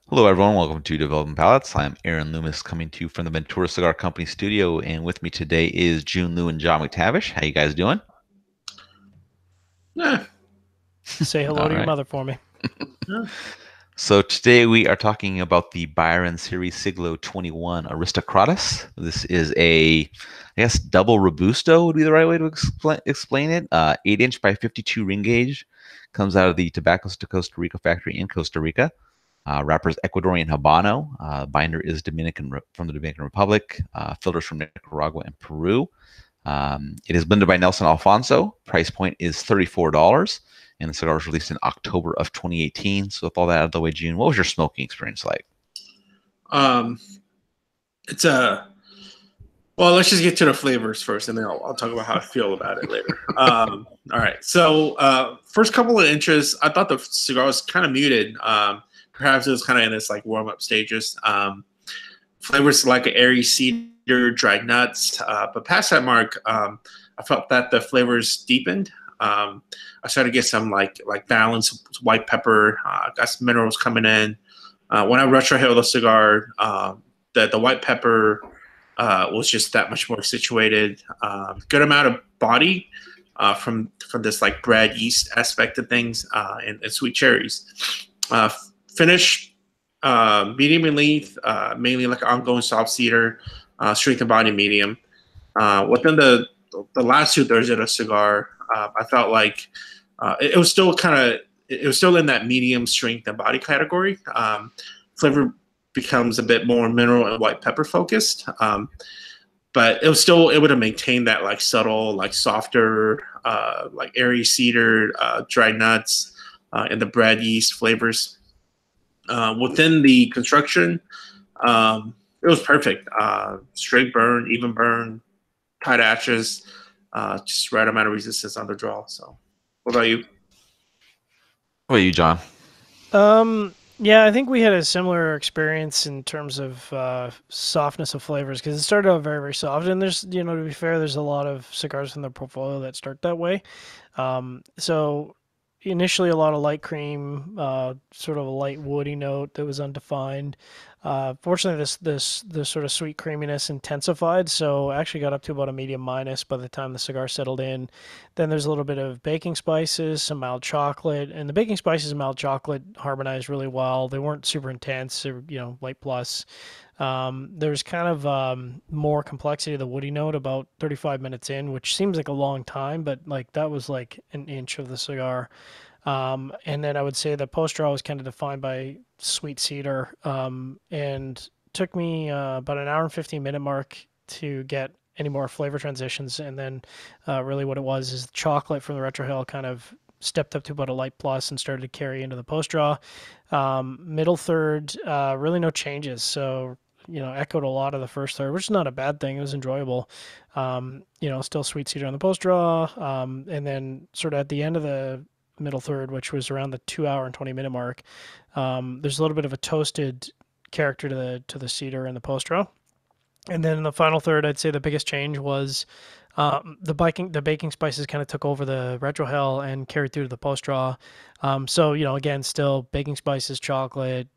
Hello, everyone. Welcome to Development Palates. I'm Aaron Loomis, coming to you from the Ventura Cigar Company studio, and with me today is Jiunn Liu and John McTavish. How you guys doing? Yeah, Say hello All to your right. mother for me. yeah. So today we are talking about the Byron Serie Siglo XXI Aristocratas. This is I guess, double Robusto would be the right way to explain it. 8-inch by 52 ring gauge. Comes out of the Tobacos de Costa Rica factory in Costa Rica. Wrapper is Ecuadorian Habano. Binder is from the Dominican Republic. Filters from Nicaragua and Peru. It is blended by Nelson Alfonso. Price point is $34. And the cigar was released in October of 2018. So with all that out of the way, June, what was your smoking experience like? Um, it's a well. Let's just get to the flavors first, and then I'll talk about how I feel about it later. All right. So, first couple of inches, I thought the cigar was kind of muted. Perhaps it was kind of in its like warm up stages. Flavors like an airy cedar, dried nuts, but past that mark, I felt that the flavors deepened. I started to get some like balanced white pepper. Got some minerals coming in. When I retrohaled the cigar, the white pepper was just that much more situated. Good amount of body from this like bread yeast aspect of things, and sweet cherries. Finish medium in length, mainly like ongoing soft cedar, strength and body medium. Within the last 2/3 of the cigar, I felt like it was still it was still in that medium strength and body category. Flavor becomes a bit more mineral and white pepper focused, but it would have maintained that like subtle, like softer, like airy cedar, dried nuts, and the bread yeast flavors. Within the construction, it was perfect. Straight burn, even burn, tight ashes, just right amount of resistance on the draw. So, what about you? What about you, John? Yeah, I think we had a similar experience in terms of softness of flavors because it started out very, very soft. And there's, to be fair, there's a lot of cigars in the portfolio that start that way. So initially, a lot of light cream, sort of a light woody note that was undefined. Fortunately, this sort of sweet creaminess intensified, so I actually got up to about a medium minus by the time the cigar settled in. Then there's a little bit of baking spices, some mild chocolate, and the baking spices and mild chocolate harmonized really well. They weren't super intense, they were, light plus. There's kind of more complexity of the woody note about 35 minutes in, which seems like a long time, but like that was like an inch of the cigar. And then I would say the post draw was kind of defined by sweet cedar, and took me about an hour and 15-minute mark to get any more flavor transitions. And then really what it was is the chocolate from the retrohale kind of stepped up to about a light plus and started to carry into the post draw. Middle third, really no changes. So echoed a lot of the first third, which is not a bad thing. It was enjoyable. Still sweet cedar on the post draw. And then sort of at the end of the middle third, which was around the 2 hour and 20-minute mark, there's a little bit of a toasted character to the cedar and the post draw. And then in the final third, I'd say the biggest change was the baking spices kind of took over the retrohale and carried through to the post draw. So again, still baking spices, chocolate,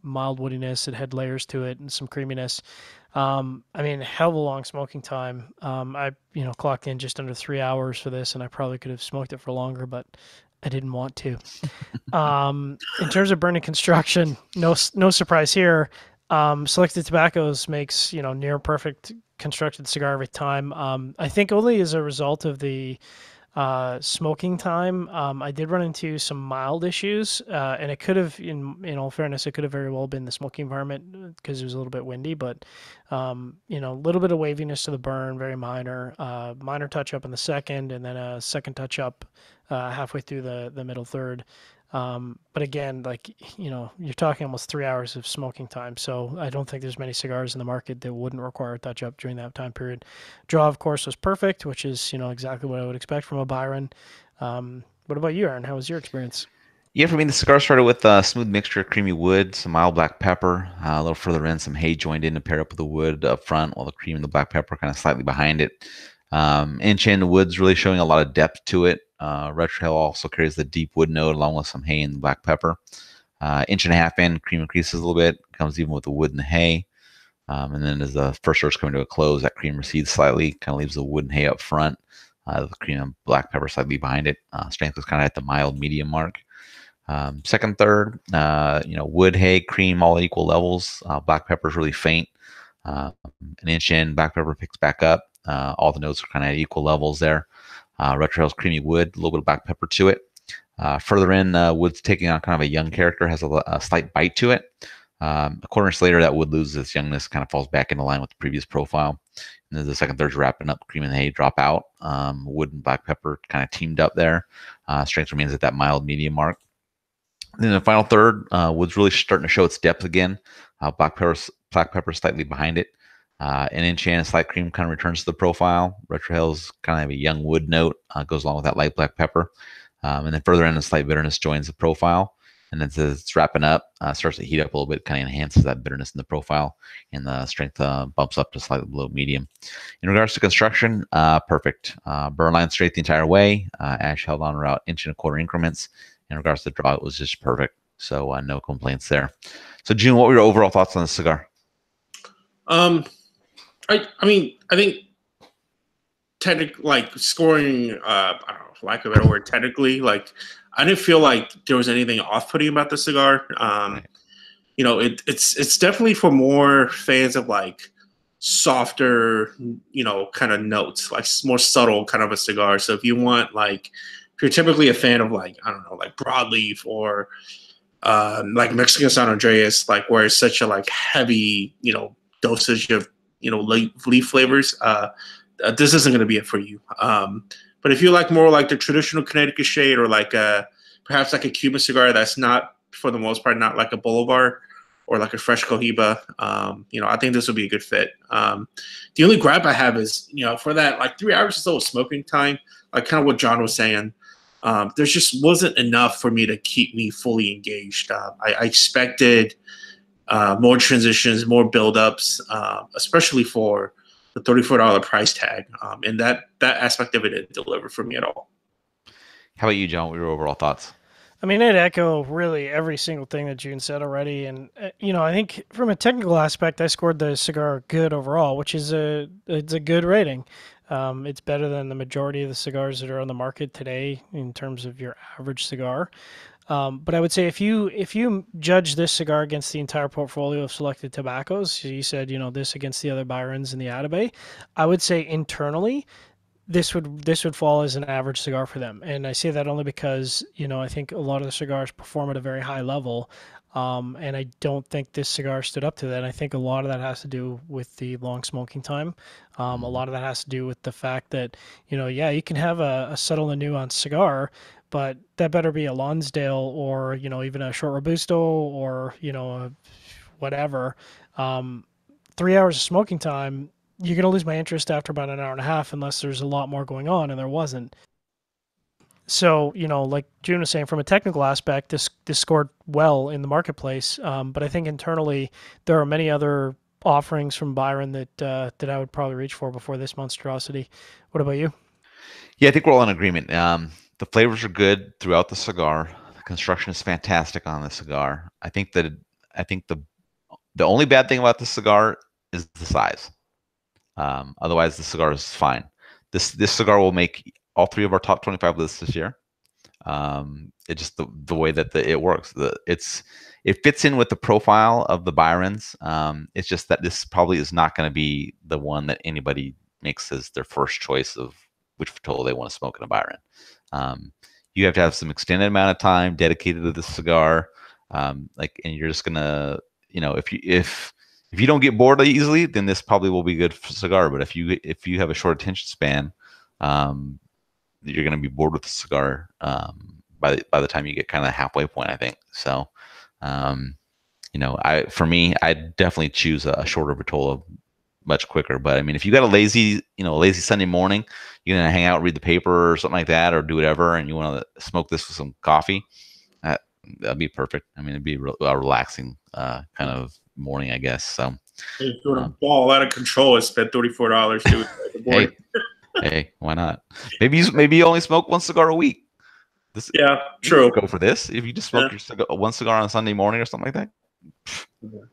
mild woodiness. It had layers to it and some creaminess. I mean, hell of a long smoking time. I clocked in just under 3 hours for this, and I probably could have smoked it for longer, but I didn't want to. In terms of burning construction, no surprise here. Selected Tobaccos makes near perfect constructed cigar every time. I think only as a result of the smoking time, I did run into some mild issues, and it could have, in all fairness, it could have very well been the smoking environment because it was a little bit windy. But a little bit of waviness to the burn, very minor. Minor touch up in the second, and then a second touch up halfway through the middle third. But again, like, you're talking almost 3 hours of smoking time. So I don't think there's many cigars in the market that wouldn't require a touch up during that time period. Draw, of course, was perfect, which is, exactly what I would expect from a Byron. What about you, Aaron? How was your experience? Yeah, for me, the cigar started with a smooth mixture of creamy wood, some mild black pepper. A little further in, some hay joined in to pair up with the wood up front, while the cream and the black pepper kind of slightly behind it. Inch in, the wood's really showing a lot of depth to it. Retrohale also carries the deep wood note along with some hay and black pepper. Inch and a half in, cream increases a little bit, comes even with the wood and the hay. And then as the first roast coming to a close, that cream recedes slightly, kind of leaves the wood and hay up front, the cream and black pepper slightly behind it. Strength is kind of at the mild medium mark. Second, third, wood, hay, cream, all at equal levels. Black pepper is really faint. An inch in, black pepper picks back up. All the notes are kind of at equal levels there. Retrohale's creamy wood, a little bit of black pepper to it. Further in, wood's taking on kind of a young character, has a slight bite to it. A quarter inch later, that wood loses its youngness, kind of falls back into line with the previous profile. And then the second, third's wrapping up, cream and hay drop out. Wood and black pepper kind of teamed up there. Strength remains at that mild medium mark. Then the final third, wood's really starting to show its depth again. Black pepper slightly behind it. An inch in, slight cream kind of returns to the profile. Retrohale's kind of have a young wood note, goes along with that light black pepper. And then further in, a slight bitterness joins the profile. And then as it's wrapping up, starts to heat up a little bit, kind of enhances that bitterness in the profile, and the strength bumps up to slightly below medium. In regards to construction, perfect. Burn line straight the entire way. Ash held on around inch and a quarter increments. In regards to draw, it was just perfect. So no complaints there. So Jiunn, what were your overall thoughts on the cigar? I mean, I think technically, like scoring, I don't know, for lack of a better word, technically, like I didn't feel like there was anything off-putting about the cigar. Right. It's definitely for more fans of like softer, kind of notes, like more subtle kind of a cigar. So if you want like, if you're typically a fan of like, I don't know, like broadleaf or like Mexican San Andreas, like where it's such a like heavy, dosage of, leaf flavors, this isn't going to be it for you. But if you like more like the traditional Connecticut shade or like perhaps like a Cuban cigar that's not, for the most part, not like a Bolivar or like a fresh Cohiba, I think this would be a good fit. The only gripe I have is, for that like 3 hours or so of smoking time, like kind of what John was saying, there just wasn't enough for me to keep me fully engaged. I expected more transitions, more buildups, especially for the $34 price tag, and that aspect of it didn't deliver for me at all. How about you, John? What were your overall thoughts? I mean, I'd echo really every single thing that Jiunn said already, and I think from a technical aspect, I scored the cigar good overall, which is it's a good rating. It's better than the majority of the cigars that are on the market today in terms of your average cigar. But I would say if you judge this cigar against the entire portfolio of selected tobaccos, so you said this against the other Byrons and the Atabey, I would say internally this would fall as an average cigar for them. And I say that only because I think a lot of the cigars perform at a very high level, and I don't think this cigar stood up to that. I think a lot of that has to do with the long smoking time. A lot of that has to do with the fact that you can have a subtle and nuanced cigar, but that better be a Lonsdale or, even a short Robusto or, whatever. 3 hours of smoking time, you're going to lose my interest after about an hour and a half unless there's a lot more going on, and there wasn't. So, like Jiunn was saying, from a technical aspect, this scored well in the marketplace. But I think internally there are many other offerings from Byron that I would probably reach for before this monstrosity. What about you? Yeah, I think we're all in agreement. The flavors are good throughout the cigar. The construction is fantastic on the cigar. I think the only bad thing about the cigar is the size. Otherwise, the cigar is fine. This cigar will make all 3 of our top 25 lists this year. It's just the way that it works. It fits in with the profile of the Byrons. It's just that this probably is not going to be the one that anybody makes as their first choice of which Vitola they want to smoke in a Byron. You have to have some extended amount of time dedicated to the cigar, and you're just gonna, if you don't get bored easily, then this probably will be a good cigar. But if you have a short attention span, you're gonna be bored with the cigar by the time you get kind of the halfway point, I think. So, for me, I definitely choose a shorter Vitola much quicker. But I mean, if you got a lazy Sunday morning, you're gonna hang out, read the paper or something like that, or do whatever, and you want to smoke this with some coffee, that'd be perfect. I mean, it'd be a relaxing kind of morning, I guess. So if you want to ball out of control and spend $34 to hey, why not? Maybe you only smoke one cigar a week. This Yeah, you can true. go for this if you just smoke Yeah. one cigar on Sunday morning or something like that.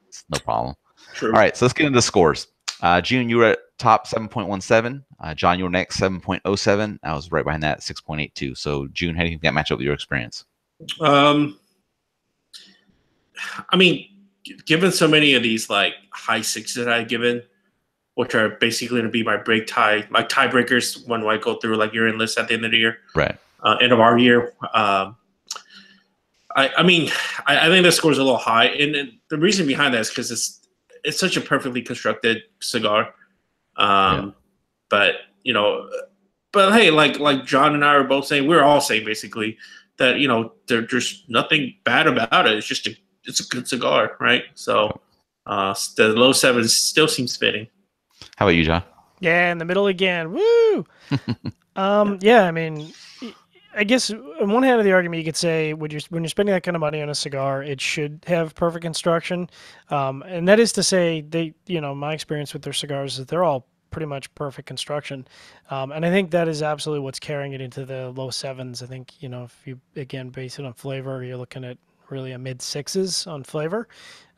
It's no problem. True. All right, so let's get into the scores. Jiunn, you were at top 7.17. John, you were next 7.07. I was right behind that 6.82. So Jiunn, how do you think that match up with your experience? I mean, given so many of these like high sixes that I've given, which are basically going to be my tiebreakers when I go through like year-end list at the end of the year, Right. End of our year. I mean, I think the score is a little high, and the reason behind that is because it's such a perfectly constructed cigar. Yeah. But but hey, like John and I were both saying, we're all saying basically that there's nothing bad about it. It's a good cigar, right? So the low sevens still seems fitting. How about you, John? Yeah, in the middle again. Woo! Yeah, I mean, I guess on one hand of the argument, you could say when you're spending that kind of money on a cigar, it should have perfect construction, and that is to say, my experience with their cigars is they're all pretty much perfect construction, and I think that is absolutely what's carrying it into the low sevens. I think if you again base it on flavor, you're looking at really a mid sixes on flavor,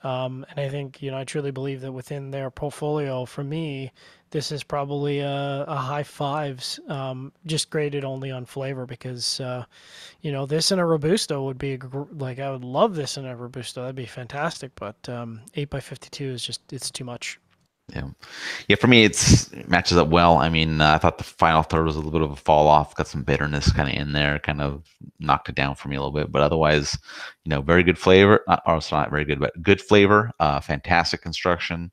and I think I truly believe that within their portfolio, for me, this is probably a high fives, just graded only on flavor because, this in a Robusto would be like I would love this in a Robusto. That'd be fantastic. But 8x52 is it's too much. Yeah. For me, it matches up well. I mean, I thought the final third was a little bit of a fall off. Got some bitterness kind of in there, kind of knocked it down for me a little bit. But otherwise, very good flavor. Or it's not very good, but good flavor. Fantastic construction.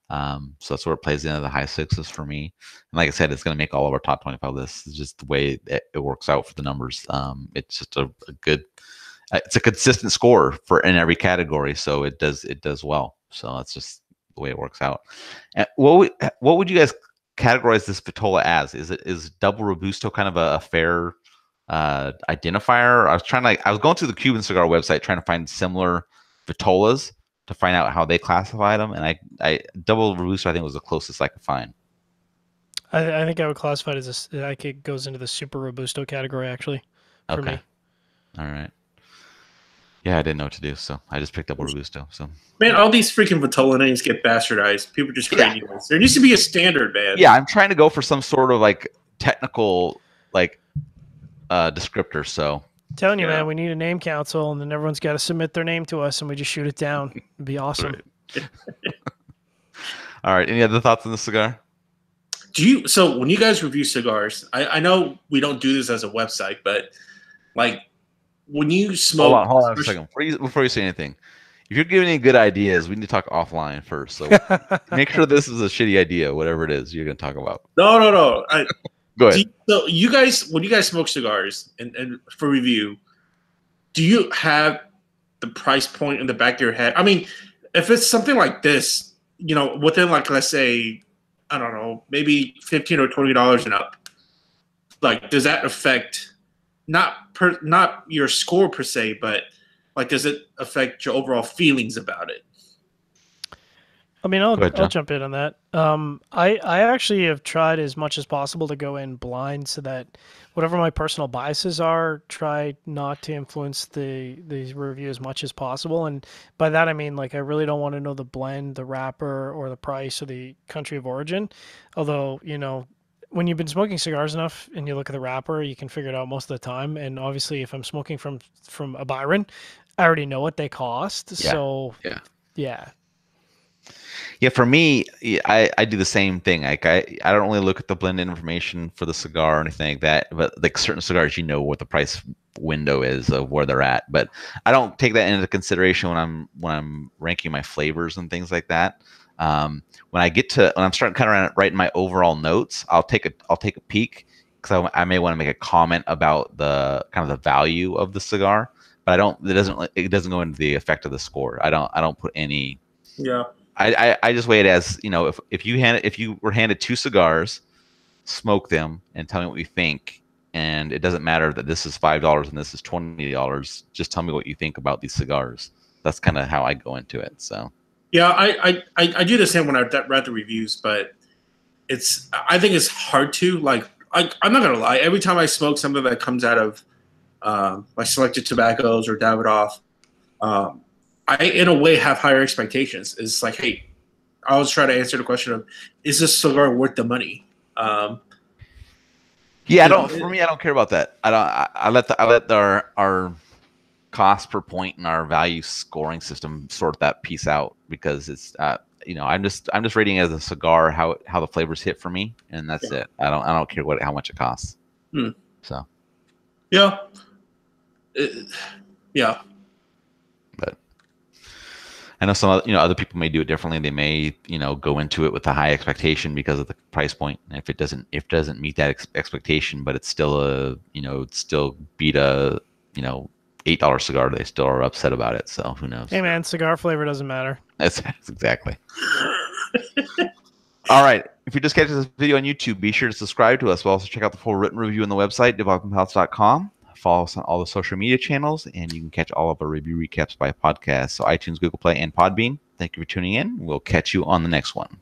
So that's where it plays into the high sixes for me. And like I said, it's going to make all of our top 25 lists. It's just the way it works out for the numbers. It's just a good. It's a consistent score in every category, so it does well. So that's just the way it works out. And what would you guys categorize this Vitola as? Is double Robusto kind of a fair identifier? I was going through the Cuban cigar website trying to find similar Vitolas to find out how they classified them, and I double Robusto I think was the closest I could find. I think I would classify it as it goes into the super Robusto category actually for me. All right. Yeah, I didn't know what to do, so I just picked up Robusto. So man, all these freaking Vitola names get bastardized. People just create new ones. There needs to be a standard, man. Yeah, I'm trying to go for some sort of like technical descriptor. So telling you, man, we need a name council, and then everyone's got to submit their name to us, and we just shoot it down. It'd be awesome. Right. All right. Any other thoughts on the cigar? So when you guys review cigars, I know we don't do this as a website, but like when you smoke, hold on a second before you say anything. If you're giving any good ideas, we need to talk offline first. So make sure this is a shitty idea, whatever it is you're going to talk about. No. Go ahead. So you guys, when you guys smoke cigars and for review, do you have the price point in the back of your head? I mean, if it's something like this, within like, let's say, I don't know, maybe $15 or $20 and up, like, does that affect not your score per se, but like, does it affect your overall feelings about it? I mean, I'll jump in on that. I actually have tried as much as possible to go in blind so that whatever my personal biases are, try not to influence the review as much as possible. And by that, I mean, like, I really don't want to know the blend, the wrapper, or the price, or the country of origin. Although, when you've been smoking cigars enough and you look at the wrapper, you can figure it out most of the time. And obviously, if I'm smoking from a Byron, I already know what they cost. Yeah. So, yeah. Yeah, for me, I do the same thing. Like I don't really look at the blend information for the cigar or anything like that. But like certain cigars, what the price window is of where they're at. But I don't take that into consideration when I'm ranking my flavors and things like that. When I'm starting kind of writing my overall notes, I'll take a peek because I may want to make a comment about the kind of the value of the cigar. But I don't. It doesn't go into the effect of the score. I don't put any. Yeah. I just weigh it as if you were handed two cigars, smoke them and tell me what you think, and it doesn't matter that this is $5 and this is $20. Just tell me what you think about these cigars. That's kind of how I go into it. So yeah, I do the same when I read the reviews, but I think it's hard to like. I'm not gonna lie. Every time I smoke something that comes out of my selected tobaccos or Davidoff, I in a way have higher expectations. It's like, hey, I always try to answer the question of, is this cigar worth the money? Yeah, I don't. For me, I don't care about that. I don't. I let our cost per point and our value scoring system sort that piece out, because it's I'm just rating it as a cigar how the flavors hit for me, and that's it. I don't care how much it costs. So yeah. But I know some other people may do it differently. They may go into it with a high expectation because of the price point, and if it doesn't meet that expectation, but it's still still beat a $8 cigar, they still are upset about it. So who knows? Hey man, cigar flavor doesn't matter. That's exactly. All right. If you just catch this video on YouTube, be sure to subscribe to us. We'll also check out the full written review on the website, developingpalates.com. Follow us on all the social media channels, and you can catch all of our review recaps by podcast. So iTunes, Google Play, and Podbean. Thank you for tuning in. We'll catch you on the next one.